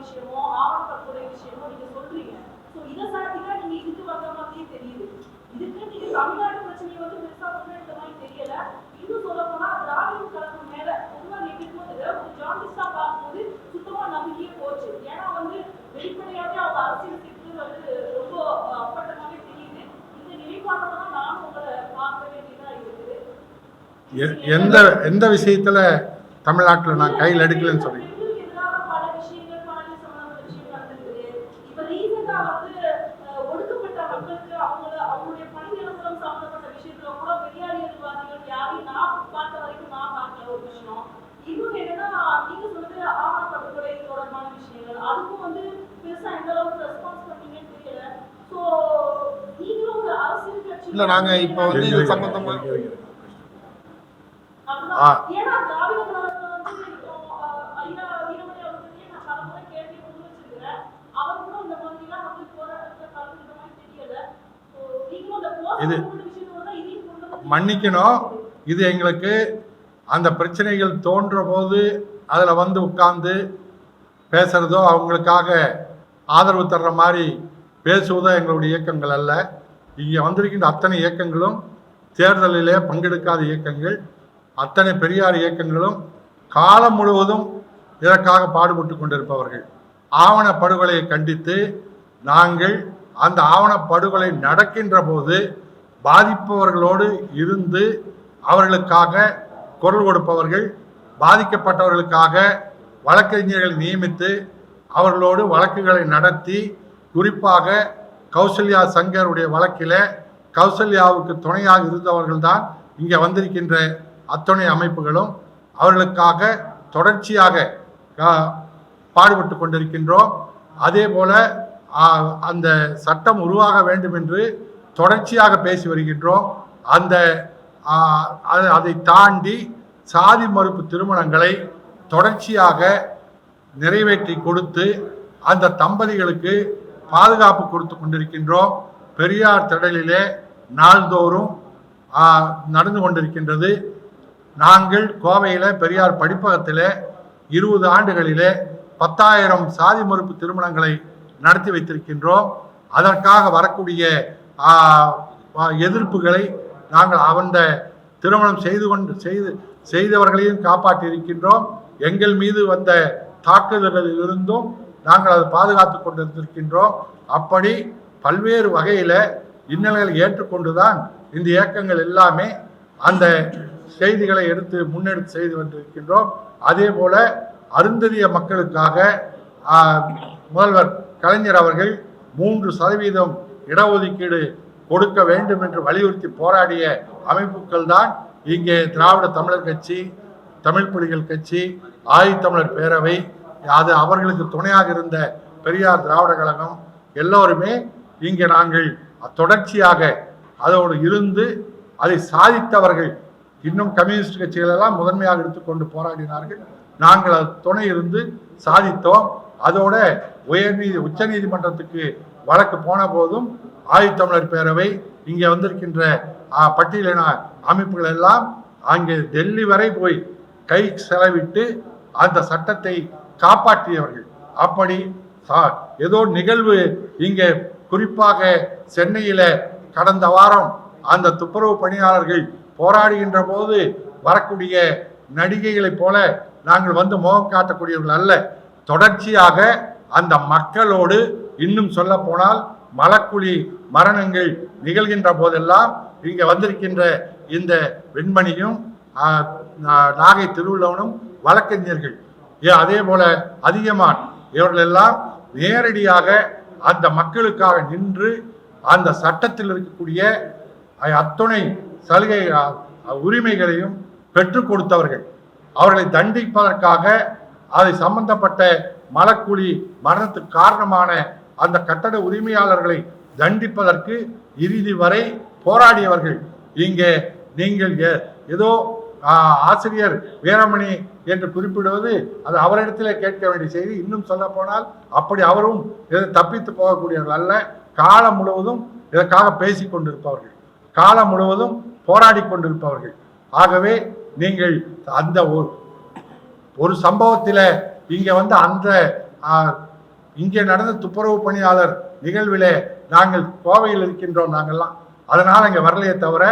விஷயமோ ஆவணப்படுத்துறை விஷயமோ நீங்க சொல்றீங்க. ஸோ இதை சாட்டி தான் நீங்க இதுக்கு வந்த மாதிரியே தெரியுது. இதுக்கு நீங்க தமிழ்நாடு பிரச்சனையை வந்து பெருசா முன்னெடுத்த மாதிரி தெரியல. இன்னும் சொல்ல போனா திராவிட கழகம் மேல பொதுவாக நினைக்கும் போது ஒரு ஜார்னலிஸ்டா பார்க்கும்போது சுத்தமா நம்பிக்கையே போச்சு. ஏன்னா வந்து வெளிப்படையாவே அவங்க அரசியல் சிக்கல் வந்து ரொம்ப அப்பட்டமாவே தெரியுது. இந்த நிலைப்பாட்டை தான் நானும் உங்களை பார்க்க வேண்டியதா இருக்குது. எந்த விஷயத்துல தமிழ்நாட்டில் நான் கையில் எடுக்கலன்னு சொல்றேன். இல்ல நாங்க இப்ப வந்து இது சம்பந்தமா இது மன்னிக்கணும். இது எங்களுக்கு அந்த பிரச்சனைகள் தோன்ற போது அதில் வந்து உட்கார்ந்து பேசுறதோ அவங்களுக்காக ஆதரவு தர்ற மாதிரி பேசுவதோ எங்களுடைய இயக்கங்கள் அல்ல. இங்கே வந்திருக்கின்ற அத்தனை இயக்கங்களும் தேர்தலிலே பங்கெடுக்காத இயக்கங்கள். அத்தனை பெரியார் இயக்கங்களும் காலம் முழுவதும் இதற்காக பாடுபட்டு கொண்டிருப்பவர்கள். ஆவண படுகொலையை கண்டித்து நாங்கள் அந்த ஆவண படுகொலை நடக்கின்ற போது பாதிப்பவர்களோடு இருந்து அவர்களுக்காக குரல் கொடுப்பவர்கள், பாதிக்கப்பட்டவர்களுக்காக வழக்கறிஞர்களை நியமித்து அவர்களோடு வழக்குகளை நடத்தி, குறிப்பாக கௌசல்யா சங்கருடைய வழக்கில் கௌசல்யாவுக்கு துணையாக இருந்தவர்கள் தான் இங்கே வந்திருக்கின்ற அத்துணை அமைப்புகளும். அவர்களுக்காக தொடர்ச்சியாக பாடுபட்டு கொண்டிருக்கின்றோம். அதே போல அந்த சட்டம் உருவாக வேண்டும் என்று தொடர்ச்சியாக பேசி வருகின்றோம். அதை தாண்டி சாதி மறுப்பு திருமணங்களை தொடர்ச்சியாக நிறைவேற்றி கொடுத்து அந்த தம்பதிகளுக்கு பாதுகாப்பு கொடுத்து கொண்டிருக்கின்றோம். பெரியார் திடலிலே நாள்தோறும் நடந்து கொண்டிருக்கின்றது. நாங்கள் கோவையில் பெரியார் படிப்பகத்தில் 20 ஆண்டுகளிலே 10,000 சாதி மறுப்பு திருமணங்களை நடத்தி வைத்திருக்கின்றோம். அதற்காக வரக்கூடிய எதிர்ப்புகளை நாங்கள் அந்த திருமணம் செய்தவர்களையும் காப்பாற்றி இருக்கின்றோம். எங்கள் மீது வந்த தாக்குதல்களில் இருந்தும் நாங்கள் அதை பாதுகாத்து கொண்டிருக்கின்றோம். அப்படி பல்வேறு வகையில் இன்னல்களை ஏற்றுக்கொண்டுதான் இந்த இயக்கங்கள் எல்லாமே அந்த செய்திகளை முன்னெடுத்து செய்து கொண்டிருக்கின்றோம். அதே போல அருந்ததிய மக்களுக்காக முதல்வர் கலைஞர் அவர்கள் 3% இடஒதுக்கீடு கொடுக்க வேண்டும் என்று வலியுறுத்தி போராடிய அமைப்புகள் தான் இங்கே திராவிட தமிழர் கட்சி, தமிழ் புலிகள் கட்சி, ஆதித்தமிழர் பேரவை, அது அவர்களுக்கு துணையாக இருந்த பெரியார் திராவிட கழகம் எல்லோருமே இங்கே நாங்கள் தொடர்ச்சியாக அதோடு இருந்து அதை சாதித்தவர்கள். இன்னும் கம்யூனிஸ்ட் கட்சிகள் எல்லாம் முதன்மையாக எடுத்துக்கொண்டு போராடினார்கள். நாங்கள் அது துணை இருந்து சாதித்தோம். அதோட உச்ச நீதிமன்றத்துக்கு வழக்கு போன போதும் ஆதித்தமிழர் பேரவை, இங்கே வந்திருக்கின்ற பட்டியலின அமைப்புகள் எல்லாம் அங்கே டெல்லி வரை போய் கை செலவிட்டு அந்த சட்டத்தை காப்பாற்றியவர்கள். அப்படி ஏதோ நிகழ்வு இங்கே குறிப்பாக சென்னையில கடந்த வாரம் அந்த துப்புரவு பணியாளர்கள் போராடுகின்ற போது வரக்கூடிய நடிகைகளைப் போல நாங்கள் வந்து முகம் காட்டக்கூடியவர்கள் அல்ல. தொடர்ச்சியாக அந்த மக்களோடு, இன்னும் சொல்ல போனால் மலக்குழி மரணங்கள் நிகழ்கின்ற போதெல்லாம் இங்கே வந்திருக்கின்ற இந்த வெண்மணியும் நாகை திருவுள்ளவனும் வழக்கறிஞர்கள், அதே போல அதிகமான், இவர்கள் எல்லாம் நேரடியாக அந்த மக்களுக்காக நின்று அந்த சட்டத்தில் இருக்கக்கூடிய அத்துணை சலுகை உரிமைகளையும் பெற்றுக் கொடுத்தவர்கள். அவர்களை தண்டிப்பதற்காக அதை சம்பந்தப்பட்ட மலக்குழி மரணத்துக்கு காரணமான அந்த கட்டட உரிமையாளர்களை தண்டிப்பதற்கு இறுதி வரை போராடியவர்கள். இங்கே நீங்கள் ஏதோ ஆசிரியர் வீரமணி என்று குறிப்பிடுவது அது அவரிடத்திலே கேட்க வேண்டிய செய்தி. இன்னும் சொல்ல போனால் அப்படி அவரும் தப்பித்து போகக்கூடியவர்கள் அல்ல. காலம் முழுவதும் இதற்காக பேசி கொண்டிருப்பவர்கள், காலம் முழுவதும் போராடி கொண்டிருப்பவர்கள். ஆகவே நீங்கள் அந்த ஒரு சம்பவத்தில் இங்கே வந்து அந்த இங்கே நடந்த துப்புரவு பணியாளர் நிகழ்விலே நாங்கள் கோவையில் இருக்கின்றோம் நாங்கள்லாம், அதனால் இங்கே வரலையே தவிர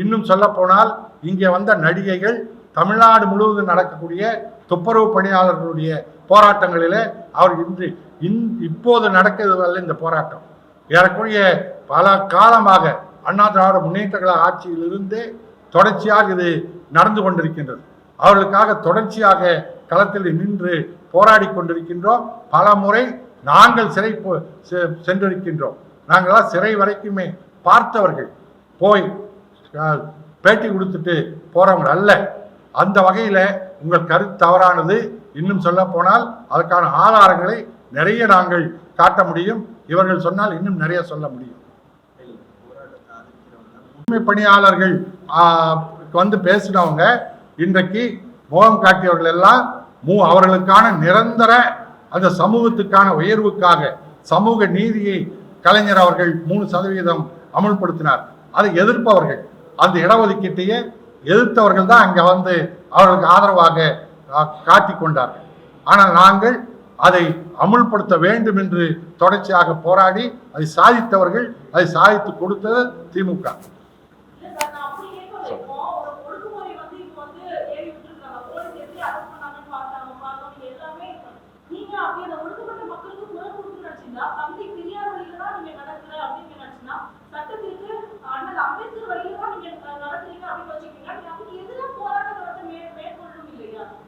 இன்னும் சொல்ல போனால் இங்கே வந்த நடிகைகள் தமிழ்நாடு முழுவதும் நடக்கக்கூடிய துப்புரவு பணியாளர்களுடைய போராட்டங்களிலே அவர் இப்போது நடக்கிறதில்லை. இந்த போராட்டம் ஏறக்குறைய பல காலமாக அண்ணா திராவிட முன்னேற்ற கழக ஆட்சியிலிருந்தே தொடர்ச்சியாக இது நடந்து கொண்டிருக்கின்றது. அவர்களுக்காக தொடர்ச்சியாக களத்தில் நின்று போராடி கொண்டிருக்கின்றோம். பல முறை நாங்கள் சிறை சென்றிருக்கின்றோம். நாங்களாம் சிறை வரைக்குமே பார்த்தவர்கள், போய் பேட்டி கொடுத்துட்டு போறவங்க அல்ல. அந்த வகையில் உங்கள் கருத்து தவறானது. இன்னும் சொல்ல போனால் அதற்கான ஆதாரங்களை நிறைய நாங்கள் காட்ட முடியும். இவர்கள் சொன்னால் இன்னும் நிறைய சொல்ல முடியும். தூய்மை பணியாளர்கள் வந்து பேசினவங்க இன்றைக்கு முகம் காட்டியவர்கள் எல்லாம் அவர்களுக்கான நிரந்தர அந்த சமூகத்துக்கான உயர்வுக்காக சமூக நீதியை கலைஞர் அவர்கள் 3% அமுல்படுத்தினார். அதை எதிர்ப்பவர்கள், அந்த இடஒதுக்கீட்டையே எதிர்த்தவர்கள் தான் அங்கே வந்து அவர்களுக்கு ஆதரவாக காட்டிக் கொண்டார்கள். ஆனால் நாங்கள் அதை அமுல்படுத்த வேண்டும் என்று தொடர்ச்சியாக போராடி அதை சாதித்தவர்கள், அதை சாதித்து கொடுத்தது திமுக.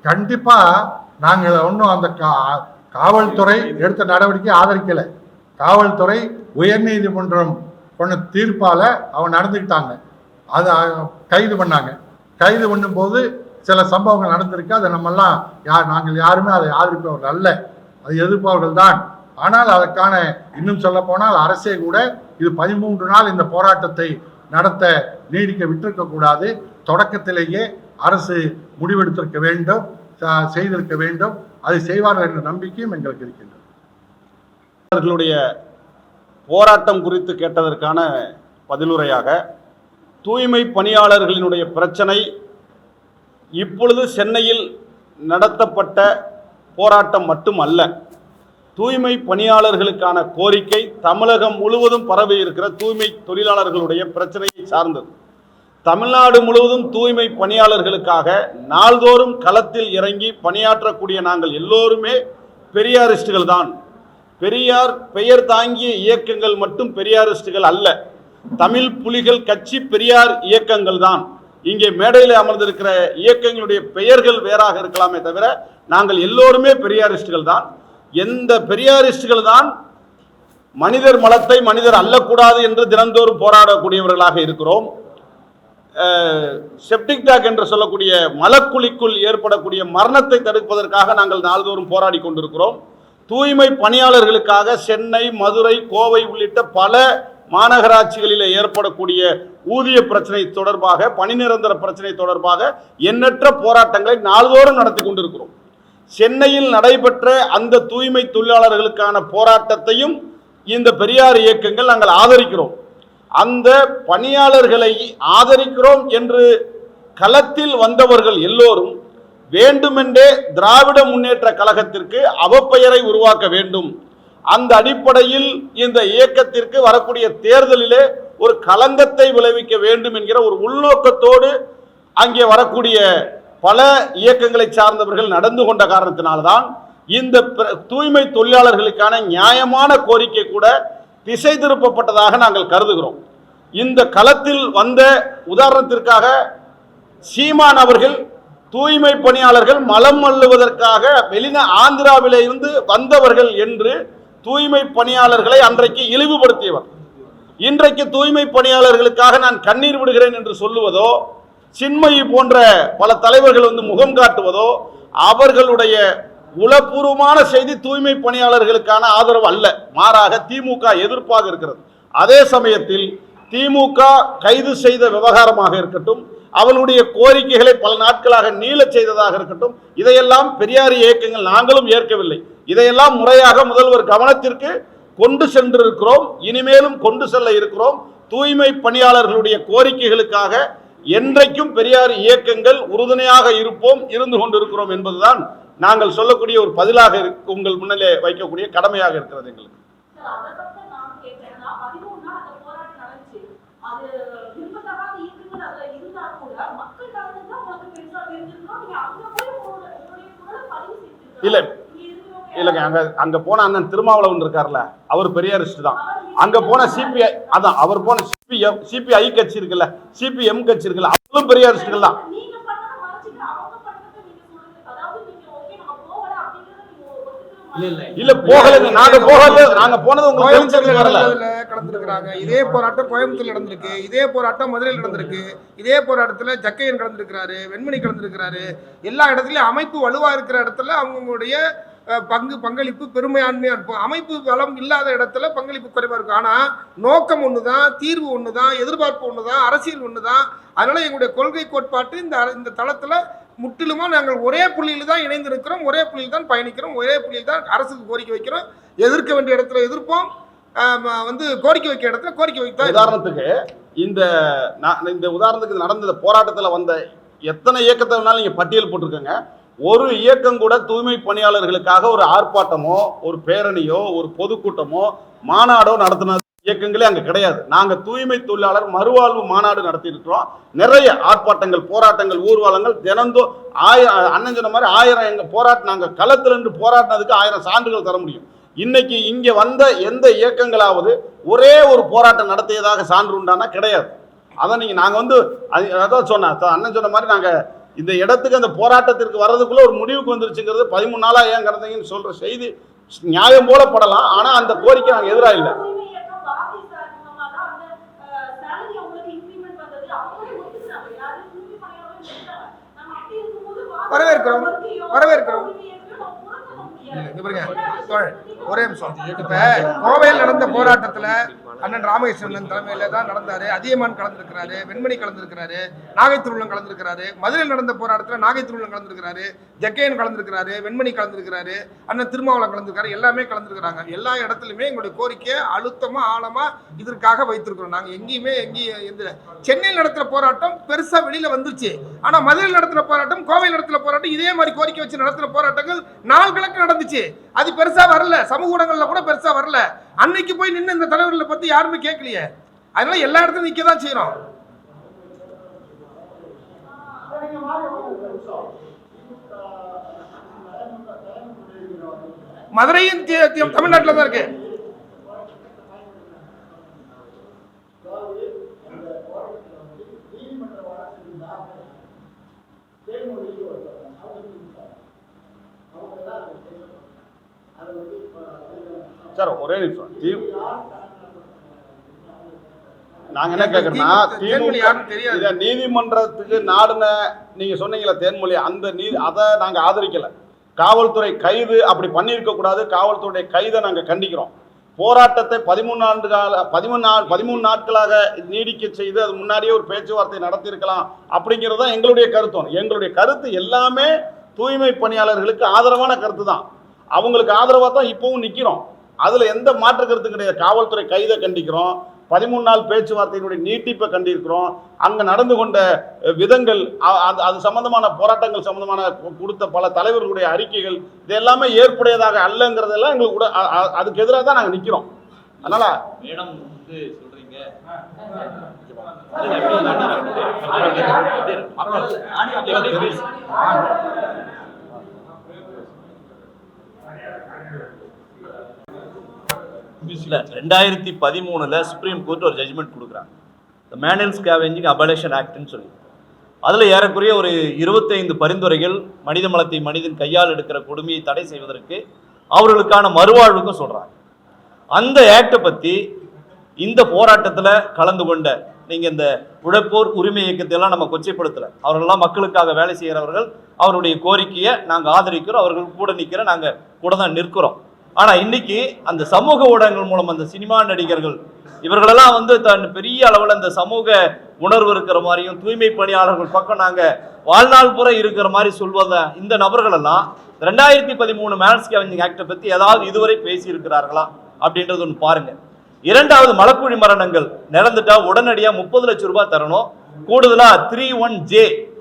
கண்டிப்பா நாங்கள் ஒன்றும் அந்த காவல்துறை எடுத்த நடவடிக்கை ஆதரிக்கலை. காவல்துறை உயர்நீதிமன்றம் கொண்ட தீர்ப்பால அவன் நடந்துக்கிட்டாங்க. அதை கைது பண்ணாங்க. கைது பண்ணும்போது சில சம்பவங்கள் நடந்திருக்கு. அதை நம்மெல்லாம் நாங்கள் யாருமே அதை ஆதரிப்பவர்கள் அல்ல, அதை எதிர்ப்பவர்கள் தான். ஆனால் அதற்கான இன்னும் சொல்ல போனால் அரசே கூட இது 13 நாள் இந்த போராட்டத்தை நடத்த நீடிக்க விட்டிருக்க கூடாது. தொடக்கத்திலேயே அரசு முடிவெடுத்திருக்க வேண்டும், செய்திருக்க வேண்டும். அதை செய்வார்கள் என்ற நம்பிக்கையும் எங்களுக்கு இருக்கின்றது. அவர்களுடைய போராட்டம் குறித்து கேட்டதற்கான பதிலுரையாக, தூய்மை பணியாளர்களினுடைய பிரச்சனை இப்பொழுது சென்னையில் நடத்தப்பட்ட போராட்டம் மட்டுமல்ல. தூய்மை பணியாளர்களுக்கான கோரிக்கை தமிழகம் முழுவதும் பரவி இருக்கிற தூய்மை தொழிலாளர்களுடைய பிரச்சனையை சார்ந்தது. தமிழ்நாடு முழுவதும் தூய்மை பணியாளர்களுக்காக நாள்தோறும் களத்தில் இறங்கி பணியாற்றக்கூடிய நாங்கள் எல்லோருமே பெரியாரிஸ்டுகள் தான். பெரியார் பெயர் தாங்கிய இயக்கங்கள் மட்டும் பெரியாரிஸ்டுகள் அல்ல. தமிழ் புலிகள் கட்சி பெரியார் இயக்கங்கள் தான். இங்கே மேடையில் அமர்ந்திருக்கிற இயக்கங்களுடைய பெயர்கள் வேறாக இருக்கலாமே தவிர நாங்கள் எல்லோருமே பெரியாரிஸ்டுகள் தான். எந்த பெரியாரிஸ்டுகள் தான் மனிதர் மலத்தை மனிதர் அல்லக்கூடாது என்று தினந்தோறும் போராடக்கூடியவர்களாக இருக்கிறோம். செப்டிக் டேங்க் என்று சொல்லக்கூடிய மலக்குழிக்குள் ஏற்படக்கூடிய மரணத்தை தடுப்பதற்காக நாங்கள் நாள்தோறும் போராடி கொண்டிருக்கிறோம். தூய்மை பணியாளர்களுக்காக சென்னை, மதுரை, கோவை உள்ளிட்ட பல மாநகராட்சிகளில் ஏற்படக்கூடிய ஊதிய பிரச்சனை தொடர்பாக, பணி நிரந்தர பிரச்சனை தொடர்பாக எண்ணற்ற போராட்டங்களை நாள்தோறும் நடத்தி கொண்டிருக்கிறோம். சென்னையில் நடைபெற்ற அந்த தூய்மை தொழிலாளர்களுக்கான போராட்டத்தையும் இந்த பெரியார் இயக்கங்கள் நாங்கள் ஆதரிக்கிறோம். அந்த பணியாளர்களை ஆதரிக்கிறோம் என்று களத்தில் வந்தவர்கள் எல்லோரும் வேண்டுமென்றே திராவிட முன்னேற்ற கழகத்திற்கு அவப்பெயரை உருவாக்க வேண்டும். அந்த அடிப்படையில் இந்த இயக்கத்திற்கு வரக்கூடிய தேர்தலிலே ஒரு களங்கத்தை விளைவிக்க வேண்டும் என்கிற ஒரு உள்நோக்கத்தோடு அங்கே வரக்கூடிய பல இயக்கங்களை சார்ந்தவர்கள் நடந்து கொண்ட காரணத்தினால்தான் இந்த தூய்மை தொழிலாளர்களுக்கான நியாயமான கோரிக்கை கூட திசை திருப்பப்பட்டதாக நாங்கள் கருதுகிறோம். இந்த களத்தில் வந்த உதாரணத்திற்காக சீமான் அவர்கள் தூய்மை பணியாளர்கள் மலம் அள்ளுவதற்காக ஆந்திராவிலே இருந்து வந்தவர்கள் என்று தூய்மை பணியாளர்களை அன்றைக்கு இழிவுபடுத்தியவர். இன்றைக்கு தூய்மை பணியாளர்களுக்காக நான் கண்ணீர் விடுகிறேன் என்று சொல்லுவதோ, சின்மயி போன்ற பல தலைவர்கள் வந்து முகம் காட்டுவதோ அவர்களுடைய உளப்பூர்வமான செய்தி தூய்மை பணியாளர்களுக்கான ஆதரவு அல்ல. மாறாக திமுக எதிர்ப்பாக இருக்கிறது. அதே சமயத்தில் திமுக கைது செய்த விவகாரமாக இருக்கட்டும், அவளுடைய கோரிக்கைகளை பல நாட்களாக நீளச் செய்ததாக இருக்கட்டும், இதையெல்லாம் பெரியார் இயக்கங்கள் நாங்களும் ஏற்கவில்லை. இதையெல்லாம் முறையாக முதல்வர் கவனத்திற்கு கொண்டு சென்றிருக்கிறோம், இனிமேலும் கொண்டு செல்ல இருக்கிறோம். தூய்மை பணியாளர்களுடைய கோரிக்கைகளுக்காக என்றைக்கும் பெரியார் இயக்கங்கள் உறுதுணையாக இருப்போம், இருந்து கொண்டிருக்கிறோம் என்பதுதான் நாங்கள் சொல்லக்கூடிய ஒரு பதிலாக உங்கள் முன்னிலே வைக்கக்கூடிய கடமையாக இருக்கிறது எங்களுக்கு. இல்ல இல்லங்க, அங்க போன அண்ணன் திருமாவளவன் இருக்கார்ல, அவர் பெரியாரிஸ்ட் தான். அங்க போன சிபிஐ, அதான் அவர் போன சிபிஐ கட்சி இருக்குல்ல, சிபிஎம் கட்சி இருக்குல்ல, அவங்களும் பெரியாரிஸ்டுகள் தான். இல்ல போகல, நாங்க போகல, நாங்க போனது உங்களுக்கு கலந்துருக்காங்க. இதே போராட்டம் கோயம்புத்தூர்ல நடந்திருக்கு, இதே போராட்டம் மதுரையில் நடந்திருக்கு, இதே போராட்டத்துல ஜக்கையன் கலந்துருக்கிறாரு, வெண்மணி கலந்துருக்கிறாரு. எல்லா இடத்துலயும் அமைப்பு வலுவா இருக்கிற இடத்துல அவங்களுடைய பங்களிப்பு பெருமையான்மையா இருக்கும். அமைப்பு பலம் இல்லாத இடத்துல பங்களிப்பு குறைவா இருக்கும். ஆனா நோக்கம் ஒண்ணுதான், தீர்வு ஒண்ணுதான், எதிர்பார்ப்பு ஒண்ணுதான், அரசியல் ஒண்ணுதான். அதனால எங்களுடைய கொள்கை கோட்பாட்டு இந்த தளத்துல முற்றிலுமா நாங்கள் ஒரே புள்ளியில் தான் இணைந்திருக்கிறோம், ஒரே புள்ளியில் தான் பயணிக்கிறோம், ஒரே புள்ளியில் தான் அரசுக்கு கோரிக்கை வைக்கிறோம். எதிர்க்க வேண்டிய இடத்துல எதிர்ப்போம், கோரிக்கை வைக்கிற இடத்துல கோரிக்கை வைத்தோம். உதாரணத்துக்கு இந்த உதாரணத்துக்கு நடந்த போராட்டத்தில் வந்த எத்தனை இயக்கத்தை வேணாலும் நீங்க பட்டியல் போட்டிருக்கங்க. ஒரு இயக்கம் கூட தூய்மை பணியாளர்களுக்காக ஒரு ஆர்ப்பாட்டமோ, ஒரு பேரணியோ, ஒரு பொதுக்கூட்டமோ, மாநாடோ நடத்தின இயக்கங்களே அங்க கிடையாது. நாங்க தூய்மை தொழிலாளர் மறுவாழ்வு மாநாடு நடத்தி இருக்கிறோம். நிறைய ஆர்ப்பாட்டங்கள், போராட்டங்கள், ஊர்வலங்கள் தினந்தோ அண்ணன் சொன்ன மாதிரி 1000 எங்க போராட்டம், நாங்க களத்துல இருந்து போராட்டினதுக்கு 1000 சான்றுகள் தர முடியும். இன்னைக்கு இங்க வந்த எந்த இயக்கங்களாவது ஒரே ஒரு போராட்டம் நடத்தியதாக சான்று உண்டானா கிடையாது. அதான் நாங்க அதான் சொன்ன அண்ணன் சொன்ன மாதிரி நாங்க இந்த இடத்துக்கு அந்த போராட்டத்திற்கு வர்றதுக்குள்ள ஒரு முடிவுக்கு வந்துருச்சுங்கிறது 13 நாளா ஏன் கடந்தீங்கன்னு சொல்ற செய்தி நியாயம் போல படலாம். ஆனா அந்த கோரிக்கை நாங்க எதிராக இல்லை. வரவேற்கிறோம். ஒரே நிமிஷம். இப்ப கோவையில் நடந்த போராட்டத்துல அண்ணன் ராமகிருஷ்ணன் தலைமையில தான் நடந்தாரு. அதியமான் கலந்துருக்கிறாரு, வெண்மணி கலந்துருக்கிறாரு, நாகை திருவுள்ளம் கலந்துருக்கிறாரு. மதுரையில் நடந்த போராட்டத்தில் நாகை திருவுள்ளம் கலந்துருக்கிறாரு, ஜக்கையன் கலந்துருக்கிறாரு, வெண்மணி கலந்துருக்கிறாரு, அண்ணன் திருமாவளவன் கலந்துருக்காரு. எல்லாமே கலந்துருக்கிறாங்க. எல்லா இடத்துலையுமே எங்களுடைய கோரிக்கையை அழுத்தமா ஆழமா இதற்காக வைத்திருக்கிறோம். நாங்கள் எங்கேயுமே சென்னையில் நடத்துற போராட்டம் பெருசா வெளியில வந்துருச்சு. ஆனா மதுரையில் நடத்துற போராட்டம், கோவையில் நடத்துற போராட்டம், இதே மாதிரி கோரிக்கை வச்சு நடத்துற போராட்டங்கள் நாள் கணக்கு நடந்துச்சு. அது பெருசா வரல, சமூக ஊடகங்கள்ல கூட பெருசா வரல. அன்னைக்கு போய் நின்று இந்த தலைவர்களை பத்தி யாருமே கேட்கலையே. அதனால எல்லா இடத்துலயும் நிக்க தான் செய்யறோம். மதுரையும் தமிழ்நாட்டில் தான் இருக்கு. சார் ஒரே நிமிஷம், நாங்க என்ன கேக்குறோம்னா, நீதிமன்றத்துக்கு நாடுன நீங்க சொன்னீங்களா தேன்மொழி, அதை நாங்க ஆதரிக்கல. காவல்துறை கைது அப்படி பண்ணியிருக்க கூடாது. காவல்துறை கைதை நாங்க கண்டிக்கிறோம். போராட்டத்தை 13 நாட்களாக நீடிக்க செய்து அது முன்னாடியே ஒரு பேச்சுவார்த்தை நடத்தியிருக்கலாம் அப்படிங்கிறது தான் எங்களுடைய கருத்து. எங்களுடைய கருத்து எல்லாமே தூய்மை பணியாளர்களுக்கு ஆதரவான கருத்து தான். அவங்களுக்கு ஆதரவாக தான் இப்பவும் நிற்கிறோம். அதுல எந்த மாற்று கருத்து கிடையாது. காவல்துறை கைதை கண்டிக்கிறோம், 13 நாள் பேச்சுவார்த்தையினுடைய நீட்டிப்பை கண்டிருக்கிறோம். அங்க நடந்து கொண்ட விதங்கள், அது சம்பந்தமான போராட்டங்கள் சம்பந்தமான கொடுத்த பல தலைவர்களுடைய அறிக்கைகள், இது எல்லாமே ஏற்புடையதாக அல்லங்கிறதெல்லாம் எங்களுக்கு கூட அதுக்கு எதிராக தான் நாங்க நிக்கிறோம். அதனால மேடம் சொல்றீங்க இல்ல 2013 சுப்ரீம் கோர்ட் ஒரு ஜட்ஜ்மெண்ட் கொடுக்குறாங்க, த மேனுவல் ஸ்கேவெஞ்சிங் அபாலிஷன் ஆக்ட்னு சொல்லி. அதில் ஏறக்குறைய ஒரு 25 பரிந்துரைகள் மனிதன் கையால் எடுக்கிற கொடுமையை தடை செய்வதற்கு அவர்களுக்கான மறுவாழ்வுக்கும் சொல்றாங்க. அந்த ஆக்டை பற்றி இந்த போராட்டத்தில் கலந்து கொண்ட நீங்கள் இந்த உழைப்போர் உரிமை இயக்கத்தையெல்லாம் நம்ம கொச்சைப்படுத்தலை. அவர்களெல்லாம் மக்களுக்காக வேலை செய்கிறவர்கள். அவருடைய கோரிக்கையை நாங்கள் ஆதரிக்கிறோம், அவர்கள் கூட நிற்கிற நாங்கள் கூட தான் நிற்கிறோம். ஆனால் இன்னைக்கு அந்த சமூக ஊடகங்கள் மூலம் அந்த சினிமா நடிகர்கள் இவர்களெல்லாம் தன் பெரிய அளவில் அந்த சமூக உணர்வு இருக்கிற மாதிரியும் தூய்மை பணியாளர்கள் பக்கம் நாங்கள் வாழ்நாள் பூரா இருக்கிற மாதிரி சொல்வத இந்த நபர்கள் எல்லாம் 2013 மேனுவல் ஸ்கேவெஞ்சிங் ஆக்டை பற்றி ஏதாவது இதுவரை பேசியிருக்கிறார்களா அப்படின்றது ஒன்று பாருங்க. இரண்டாவது, மலக்குழி மரணங்கள் நடந்துட்டா உடனடியாக 30 லட்சம் ரூபாய் தரணும், கூடுதலாக 31J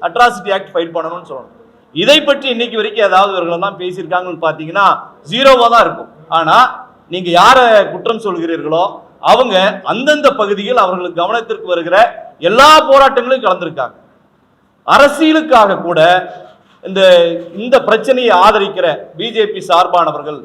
அட்ராசிட்டி ஆக்ட் ஃபைல் பண்ணணும்னு சொல்லணும். இதை பற்றி இன்னைக்கு வரைக்கும் ஏதாவது இவர்களெல்லாம் பேசியிருக்காங்கன்னு பார்த்தீங்கன்னா ஜீரோவா தான் இருக்கும். ஆனா நீங்க யாரை குற்றம் சொல்கிறீர்களோ அவங்க அந்தந்த பகுதியில் அவர்களுக்கு கவனத்திற்கு வருகிற எல்லா போராட்டங்களையும் கலந்திருக்காங்க. அரசியலுக்காக கூட இந்த பிரச்சனையை ஆதரிக்கிற பிஜேபி சார்பானவர்கள்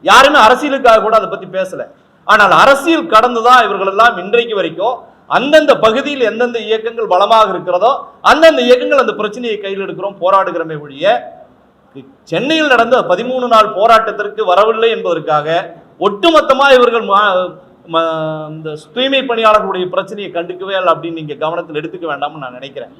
யாருமே அரசியலுக்காக கூட அதை பத்தி பேசல. ஆனால் அரசியல் கடந்துதான் இவர்கள் எல்லாம் இன்றைக்கு வரைக்கும் அந்தந்த பகுதியில் எந்தெந்த இயக்கங்கள் பலமாக இருக்கிறதோ அந்தந்த இயக்கங்கள் அந்த பிரச்சனையை கையில் எடுக்கிறோம், போராடுகிறமே ஒழிய சென்னையில் நடந்த 13 நாள் போராட்டத்திற்கு வரவில்லை என்பதற்காக ஒட்டுமொத்தமாக இவர்கள் இந்த தூய்மை பணியாளர்களுடைய பிரச்சனையை கண்டுக்கவே இல்லை அப்படின்னு நீங்க கவனத்தில் எடுத்துக்க வேண்டாம்னு நான் நினைக்கிறேன்.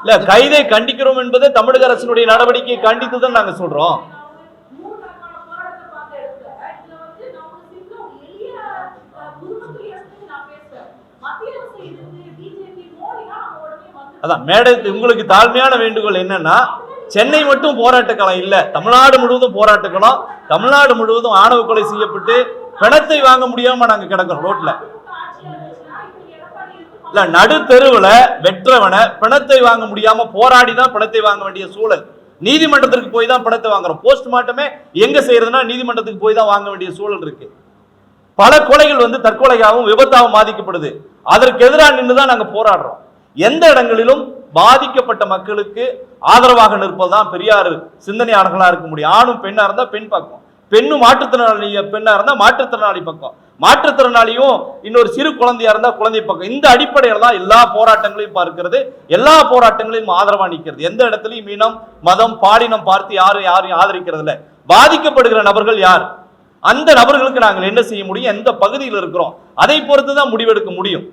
இல்ல, கைதை கண்டிக்கிறோம் என்பது தமிழக அரசினுடைய நடவடிக்கையை கண்டித்துதான் நாங்க சொல்றோம். அதான் மேடை, உங்களுக்கு தாழ்மையான வேண்டுகோள் என்னன்னா, சென்னை மட்டும் போராட்ட களம் இல்ல, தமிழ்நாடு முழுவதும் போராட்ட களம். தமிழ்நாடு முழுவதும் ஆணவ கொலை செய்யப்பட்டு பிணத்தை வாங்க முடியாம நாங்க கிடக்கிறோம் ரோட்ல. இல்ல, நடு தெருவுல வெற்றவனை பிணத்தை வாங்க முடியாம போராடி தான் பிணத்தை வாங்க வேண்டிய சூழல். நீதிமன்றத்திற்கு போய் தான் பிணத்தை வாங்குறோம். போஸ்ட்மார்ட்டமே எங்க செய்யறதுன்னா நீதிமன்றத்துக்கு போய் தான் வாங்க வேண்டிய சூழல் இருக்கு. பல கொலைகள் தற்கொலையாகவும் விபத்தாகவும் பாதிக்கப்படுது. அதற்கு எதிராக நின்றுதான் நாங்க போராடுறோம். எந்த இடங்களிலும் பாதிக்கப்பட்ட மக்களுக்கு ஆதரவாக நிற்பதுதான் பெரியார் சிந்தனையாளர்களா இருக்க முடியும். ஆணும் பெண்ணா இருந்தா பெண் பக்கம், பெண்ணும் மாற்றுத்திறனாளி பெண்ணா இருந்தா மாற்றுத்திறனாளி பக்கம், மாற்றுத்திறனாளியும் இன்னொரு சிறு குழந்தையா இருந்தா குழந்தை பக்கம். இந்த அடிப்படையில் தான் எல்லா போராட்டங்களையும் பார்க்கிறது, எல்லா போராட்டங்களையும் ஆதரவா நிற்கிறது. எந்த இடத்துலையும் இனம், மதம், பாலினம் பார்த்து யாரையும் ஆதரிக்கிறது இல்லை. பாதிக்கப்படுகிற நபர்கள் யார், அந்த நபர்களுக்கு நாங்கள் என்ன செய்ய முடியும், எந்த பகுதியில் இருக்கிறோம், அதை பொறுத்து தான் முடிவெடுக்க முடியும்.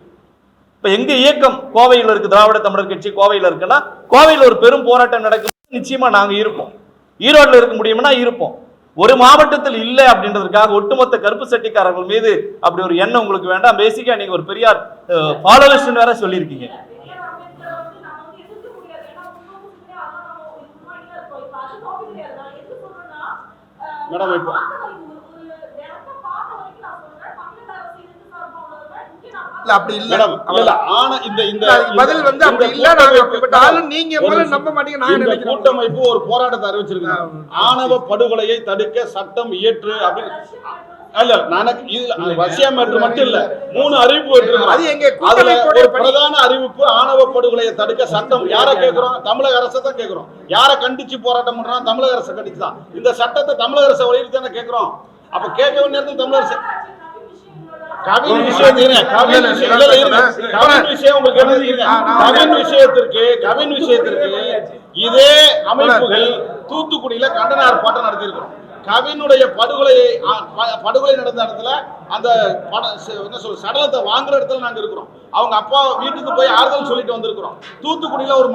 இப்ப எங்க இயக்கம் கோவையில் இருக்கு, திராவிட தமிழர் கட்சி கோவையில் இருக்குன்னா, கோவையில் ஒரு பெரும் போராட்டம் நடக்கும், நிச்சயமா நாங்க இருப்போம். ஈரோடுல இருக்க முடியும்னா இருப்போம். ஒரு மாவட்டத்தில் இல்லை அப்படின்றதுக்காக ஒட்டுமொத்த கருப்பு சட்டிக்காரர்கள் மீது அப்படி ஒரு எண்ணம் உங்களுக்கு வேண்டாம். பேசிக்கா நீங்க ஒரு பெரியார் ஃபாலோவர்ஸ் வேற சொல்லியிருக்கீங்க. மேடம் இப்போ அப்படி இல்ல மேடம், இல்ல ஆனா இந்த பதில் அப்படி இல்ல. நாங்க அப்படிப்பட்ட ஆளு நீங்க முதல்ல நம்ப மாட்டீங்க. நான் நினைக்கிறேன் கூட்டமைப்பு ஒரு போராட்டத்தை அறிவிச்சிருக்காங்க. ஆணவ படுகொலையை தடுக்க சட்டம் இயற்று அப்படின்னு. இல்ல நானக்கு இது ரஷ்யா மேட்ரு மட்டும் இல்ல, 3 அறிவிப்பு விட்டுருக்கோம். அது எங்க அதுல ஒரு பிரதான அறிவிப்பு ஆணவ படுகொலையை தடுக்க சட்டம். யாரை கேட்கிறோம்? தமிழக அரசை தான் கேட்கிறோம். யாரை கண்டிச்சு போராட்டம் பண்றோம்? தமிழக அரசை கண்டிச்சு தான். இந்த சட்டத்தை தமிழக அரசை வலியுறுத்தி தானே கேட்கிறோம். அப்ப கேட்க வேண்டிய நேரத்தில் தமிழக அரசு கவின் விஷயத்திற்கு இதே அமைப்புகள் தூத்துக்குடியில கண்டன ஆர்ப்பாட்டம் நடத்தியிருக்கிறோம். கவினுடைய படுகொலை நடந்த இடத்துல அந்த என்ன சொல்ற சடலத்தை வாங்குற இடத்துல நாங்க இருக்கிறோம். அவங்க அப்பா வீட்டுக்கு போய் ஆறுதல் சொல்லிட்டு வந்திருக்கிறோம். தூத்துக்குடியில ஒரு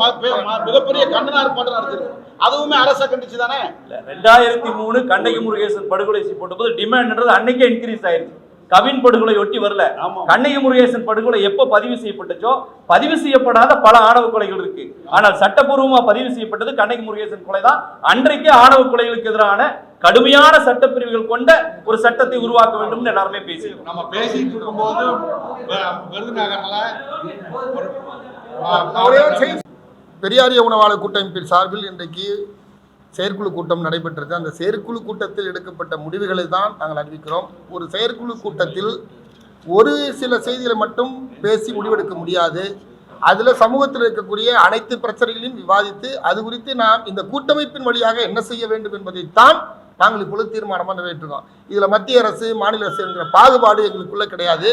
மிகப்பெரிய கண்டன ஆர்ப்பாட்டம் நடத்திருக்கிறோம். அதுவுமே அரசை கண்டிச்சு தானே. 2003 கண்ணகி முருகேசன் படுகொலை செய்யப்பட்ட போது டிமாண்ட்ன்றது அன்னைக்கே இன்க்ரீஸ் ஆயிருச்சு. கவின் படுகொலை ஒட்டி வரல. கண்ணகி முருகேசன் படுகொலை எப்ப பதிவு செய்யப்பட்டுச்சோ, பதிவு செய்யப்படாத பல ஆணவ கொலைகள் இருக்கு. ஆனால் சட்டப்பூர்வமா பதிவு செய்யப்பட்டது கண்ணகி முருகேசன் கொலை தான். அன்றைக்கே ஆணவ கொலைகளுக்கு எதிரான கடுமையான சட்டப்பிரிவுகள் கொண்ட ஒரு சட்டத்தை உருவாக்க வேண்டும் எல்லாருமே பேசியிருக்கோம். நம்ம பேசிட்டு இருக்கும்போது விருதுநகர்ல பெரியாரிய உணவாளர் கூட்டமைப்பின் சார்பில் இன்றைக்கு செயற்குழு கூட்டம் நடைபெற்றது. அந்த செயற்குழு கூட்டத்தில் எடுக்கப்பட்ட முடிவுகளை தான் நாங்கள் அறிவிக்கிறோம். ஒரு செயற்குழு கூட்டத்தில் ஒரு சில செய்திகளை மட்டும் பேசி முடிவெடுக்க முடியாது. அதில் சமூகத்தில் இருக்கக்கூடிய அனைத்து பிரச்சனைகளையும் விவாதித்து அது குறித்து நாம் இந்த கூட்டமைப்பின் வழியாக என்ன செய்ய வேண்டும் என்பதைத்தான் நாங்கள் இப்பொழுது தீர்மானமாக நிறைவேற்றுவோம். இதில் மத்திய அரசு மாநில அரசு என்கிற பாகுபாடு எங்களுக்குள்ள கிடையாது.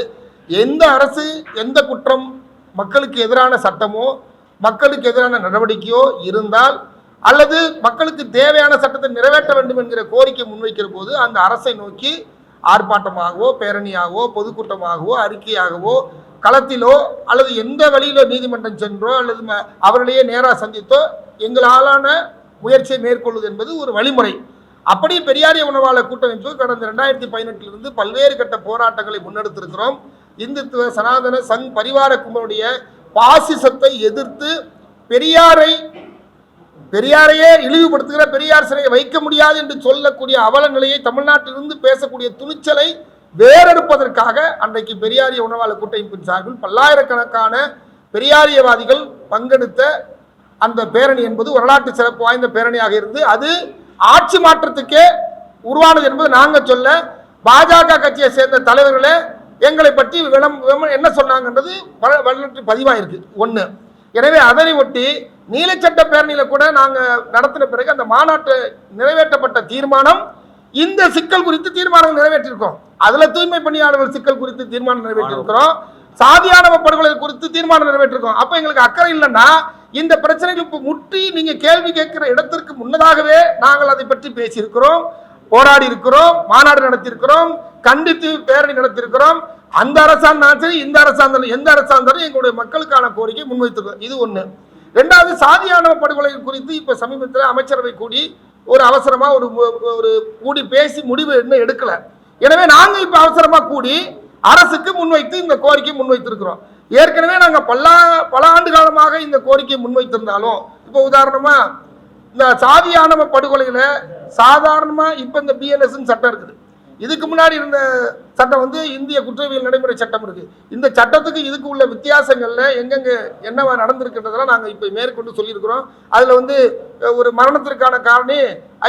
எந்த அரசு எந்த குற்றம் மக்களுக்கு எதிரான சட்டமோ மக்களுக்கு எதிரான நடவடிக்கையோ இருந்தால் அல்லது மக்களுக்கு தேவையான சட்டத்தை நிறைவேற்ற வேண்டும் என்கிற கோரிக்கை முன்வைக்கிற போது அந்த அரசை நோக்கி ஆர்ப்பாட்டமாகவோ பேரணியாகவோ பொதுக்கூட்டமாகவோ அறிக்கையாகவோ களத்திலோ அல்லது எந்த வழியிலோ நீதிமன்றம் சென்றோ அல்லது அவர்களையே நேராக சந்தித்தோ எங்களாலான முயற்சியை மேற்கொள்வது என்பது ஒரு வழிமுறை. அப்படி பெரியாரிய உணவாளர் கூட்டமைப்பு கடந்த 2018 பல்வேறு கட்ட போராட்டங்களை முன்னெடுத்திருக்கிறோம். இந்துத்துவ சனாதன சங் பரிவார கும்பலுடைய பாசிசத்தை எதிர்த்து பெரியாரை பெரியாரையே இழிவுபடுத்துகிற பெரியார் சிலையை வைக்க முடியாது என்று சொல்லக்கூடிய அவல நிலையை தமிழ்நாட்டிலிருந்து பேசக்கூடிய துணிச்சலை வேறெடுப்பதற்காக அன்றைக்கு பெரியாரிய உணர்வாளர் கூட்டமைப்பின் சார்பில் பல்லாயிரக்கணக்கான பெரியாரியவாதிகள் பங்கெடுத்த அந்த பேரணி என்பது வரலாற்று சிறப்பு வாய்ந்த பேரணியாக இருந்து அது ஆட்சி மாற்றத்துக்கே உருவானது என்பது நாங்கள் சொல்ல, பாஜக கட்சியை சேர்ந்த தலைவர்களே எங்களை பற்றி என்ன சொன்னாங்கன்றது வரலாற்று பதிவாயிருக்கு ஒன்று. எனவே அதனை ஒட்டி நீலச்சட்ட பேரணியில் கூட நாங்கள் நடத்தின பிறகு அந்த மாநாட்டு நிறைவேற்றப்பட்ட தீர்மானம் இந்த சிக்கல் குறித்து தீர்மானம் நிறைவேற்றிருக்கோம். அதுல தூய்மை பணியாளர்கள் சிக்கல் குறித்து தீர்மானம் நிறைவேற்றிருக்கிறோம், சாதியானவ படுகொலை குறித்து தீர்மானம் நிறைவேற்றிருக்கோம். அப்ப எங்களுக்கு அக்கறை இல்லைன்னா இந்த பிரச்சனைகள் முற்றி நீங்க கேள்வி கேட்கிற இடத்திற்கு முன்னதாகவே நாங்கள் அதை பற்றி பேசியிருக்கிறோம், போராடி இருக்கிறோம், மாநாடு நடத்தியிருக்கிறோம், கண்டித்து பேரணி நடத்தியிருக்கிறோம். அந்த அரசாங்கம் சரி, இந்த அரசாங்கம் எந்த அரசாங்கம் எங்களுடைய மக்களுக்கான கோரிக்கை முன்வைத்திருக்கிறோம். இது ஒண்ணு. ரெண்டாவது, சாதியானவ படுகொலை குறித்து இப்ப சமீபத்தில் அமைச்சரவை கூடி ஒரு அவசரமா ஒரு கூடி பேசி முடிவு இன்னும் எடுக்கல. எனவே நாங்க இப்ப அவசரமா கூடி அரசுக்கு முன்வைத்து இந்த கோரிக்கை முன்வைத்திருக்கிறோம். ஏற்கனவே நாங்க பல ஆண்டு காலமாக இந்த கோரிக்கையை முன்வைத்திருந்தாலும் இப்ப உதாரணமா இந்த சாதியானவ படுகொலையில சாதாரணமா இப்ப இந்த BNS சட்டம் இருக்குது. இதுக்கு முன்னாடி இருந்த சட்டம் வந்து இந்திய குற்றவியல் நடைமுறை சட்டம் இருக்கு. இந்த சட்டத்துக்கு இதுக்கு உள்ள வித்தியாசங்கள்ல எங்கெங்க என்னவா நடந்திருக்கின்றதெல்லாம் நாங்கள் இப்போ மேற்கொண்டு சொல்லியிருக்கிறோம். அதில் வந்து ஒரு மரணத்திற்கான காரணி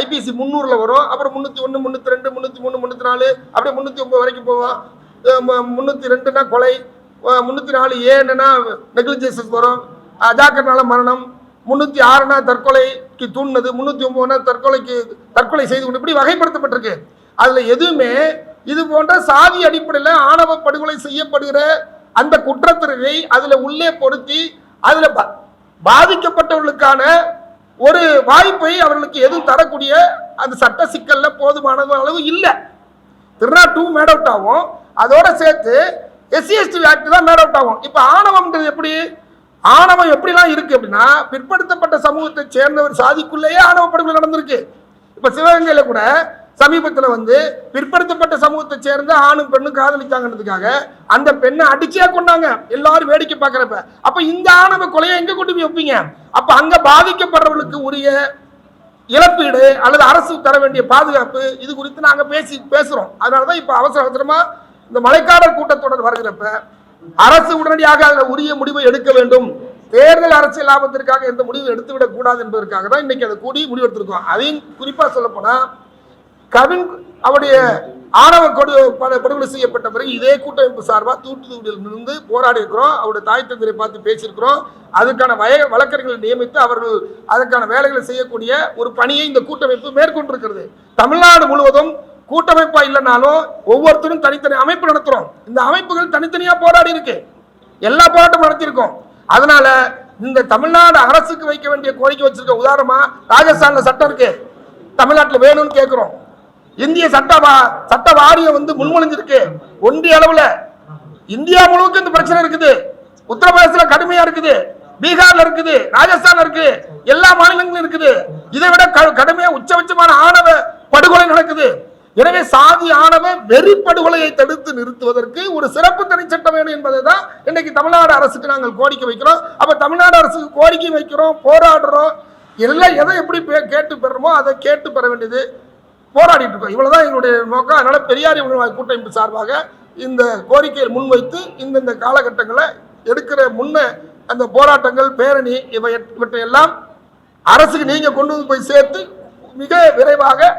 IPC 300ல் வரும், அப்புறம் 301, 302, 303, 304 அப்படியே 309 வரைக்கும் போவோம். 302னா கொலை, 304 ஏன்னா நெக்லிஜென்ஸ் வரும், அஜாக்கிரனால மரணம், 306னா தற்கொலைக்கு தூண்டினது, 309னா தற்கொலை செய்து கொண்டு இப்படி வகைப்படுத்தப்பட்டிருக்கு. அதுல எதுவுமே இது போன்ற சாதி அடிப்படையில் ஆணவ படுகொலை செய்யப்படுகிற அந்த குற்றத்தினை அதுல உள்ளே பொருத்தி அதுல பாதிக்கப்பட்டவர்களுக்கான ஒரு வாய்ப்பை அவர்களுக்கு எதுவும் தரக்கூடிய அந்த சட்ட சிக்கல்ல போதுமான அளவு இல்லை. திருநா 2 மேட் அவுட் ஆகும், அதோட சேர்த்து SC/ST ஆக்ட் தான் மேட் அவுட் ஆகும். இப்ப ஆணவம்ன்றது எப்படி, ஆணவம் எப்படிலாம் இருக்கு அப்படின்னா பிற்படுத்தப்பட்ட சமூகத்தை சேர்ந்தவர் சாதிக்குள்ளேயே ஆணவ படுகொலை நடந்திருக்கு. இப்ப சிவகங்கையில கூட சமீபத்தில் வந்து பிற்படுத்தப்பட்ட சமூகத்தை சேர்ந்த ஆணும் பெண்ணும் காதலிச்சாங்கிறதுக்காக அந்த பெண்ணை அடிச்சே கொண்டாங்க, எல்லாரும் வேடிக்கை பார்க்கறப்ப. அப்ப இந்த ஆணவ கொலையை எங்க கொண்டு போய் வைப்பீங்க? அப்ப அங்க பாதிக்கப்படுறவர்களுக்கு உரிய இழப்பீடு அல்லது அரசு தர வேண்டிய பாதுகாப்பு இது குறித்து நாங்க பேசுறோம். அதனாலதான் இப்ப அவசரமா இந்த மழைக்காடல் கூட்டத்தொடர் வருகிறப்ப அரசு உடனடியாக அதில் உரிய முடிவை எடுக்க வேண்டும், தேர்தல் அரசியல் லாபத்திற்காக எந்த முடிவு எடுத்துவிடக் கூடாது என்பதற்காக தான் இன்னைக்கு அதை கூடி முடிவெடுத்திருக்கோம். அதையும் குறிப்பா சொல்ல போனா கவின் அவருடைய ஆணவ படுகொலை செய்யப்பட்ட பிறகு இதே கூட்டமைப்பு சார்பாக தூத்துக்குடியில் இருந்து போராடி இருக்கிறோம், அவருடைய தாய் தந்தையை பார்த்து பேசியிருக்கிறோம். அதுக்கான வழக்கறிஞர்களை நியமித்து அவர்கள் அதற்கான வேலைகளை செய்யக்கூடிய ஒரு பணியை இந்த கூட்டமைப்பு மேற்கொண்டிருக்கிறது. தமிழ்நாடு முழுவதும் கூட்டமைப்பா இல்லைனாலும் ஒவ்வொருத்தரும் தனித்தனி அமைப்பு நடத்துறோம். இந்த அமைப்புகள் தனித்தனியா போராடி இருக்கு, எல்லா போராட்டமும் நடத்தியிருக்கோம். அதனால இந்த தமிழ்நாடு அரசுக்கு வைக்க வேண்டிய கோரிக்கை வச்சிருக்க. உதாரணமா ராஜஸ்தான்ல சட்டம் இருக்கு, தமிழ்நாட்டில் வேணும்னு கேட்கிறோம். இந்திய சட்ட வாரியம் வந்து முன்மொழிஞ்சிருக்கு. ஒன்றிய அளவுல இந்தியா முழுவதும் இந்த பிரச்சனை இருக்குது. உத்தரப்பிரதேசல கடுமையா இருக்குது, பீகார்ல இருக்குது, ராஜஸ்தான்ல இருக்கு, எல்லா மாநிலங்களும் இருக்குது. இதை விட கடுமையா உச்சபட்சமான ஆணவ படுகொலை நடக்குது. எனவே சாதி ஆணவ வெறி படுகொலையை தடுத்து நிறுத்துவதற்கு ஒரு சிறப்பு தனி சட்டம் வேணும் என்பதை தான் இன்னைக்கு தமிழ்நாடு அரசுக்கு நாங்கள் கோரிக்கை வைக்கிறோம். அப்ப தமிழ்நாடு அரசுக்கு கோரிக்கை வைக்கிறோம், போராடுறோம், எல்லாம் எதை எப்படி கேட்டு பெறணுமோ அதை கேட்டு பெற வேண்டியது போராடிட்டு இருக்கோம். இவ்வளவுதான் எங்களுடைய நோக்கம். அதனால பெரியார் உணர்வாளர் கூட்டமைப்பு சார்பாக இந்த கோரிக்கையை முன்வைத்து இந்த காலகட்டங்களை எடுக்கிற அந்த போராட்டங்கள் பேரணி இவற்றையெல்லாம் அரசுக்கு நீங்க கொண்டு வந்து போய் சேர்த்து மிக விரைவாக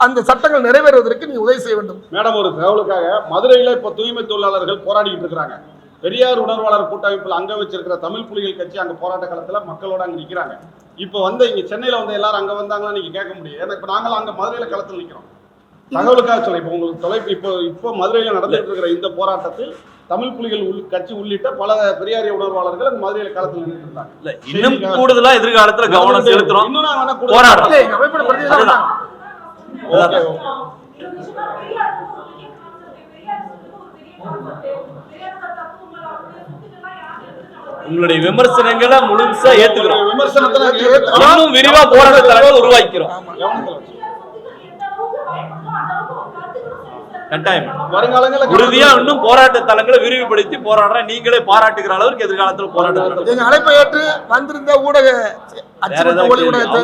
அந்த சட்டங்கள் நிறைவேறுவதற்கு நீங்க உதவி செய்ய வேண்டும். மேடம், ஒரு தகவலுக்காக மதுரையில இப்ப தூய்மை தொழிலாளர்கள் போராடிட்டு இருக்கிறாங்க. பெரியார் உணர்வாளர் கூட்டமைப்பில் அங்க வச்சிருக்கிற தமிழ் புலிகள் கட்சி அங்க போராட்ட காலத்துல மக்களோட அங்க நிக்கிறாங்க. இப்ப வந்து இங்க சென்னையில வந்து எல்லாரும் அங்க வந்தாங்கன்னா நீங்க கேட்க முடியும். ஏன்னா இப்ப நாங்களும் அங்க மதுரையில களத்தில் நிக்கிறோம். தகவலுக்காக சொல்ல, இப்ப உங்களுக்கு இப்போ மதுரையில நடந்துட்டு இருக்கிற இந்த போராட்டத்தில் தமிழ் புலிகள் கட்சி உள்ளிட்ட பல பெரியாரிய உணர்வாளர்கள் அங்க மதுரையில களத்தில் நின்று இருந்தாங்க. இன்னும் கூடுதலா எதிர்காலத்துல கவனம் செலுத்துறோம், இன்னும் நாங்க போராடுறோம். உங்களுடைய விமர்சனங்களை முழுசா ஏத்துக்கிறோம், இன்னும் விரிவா போராட்ட தரங்களை உருவாக்கிறோம். கட்டாயம் வருங்காலங்களில் உறுதியா இன்னும் போராட்ட தலங்களை விரிவுபடுத்தி போராடுறேன். நீங்களே பாராட்டுகிற அளவுக்கு எதிர்காலத்தில் போராட்டம் எங்க அழைப்பை ஏற்று வந்திருந்த ஊடக வேற ஏதாவது ஒளி ஊடகத்தை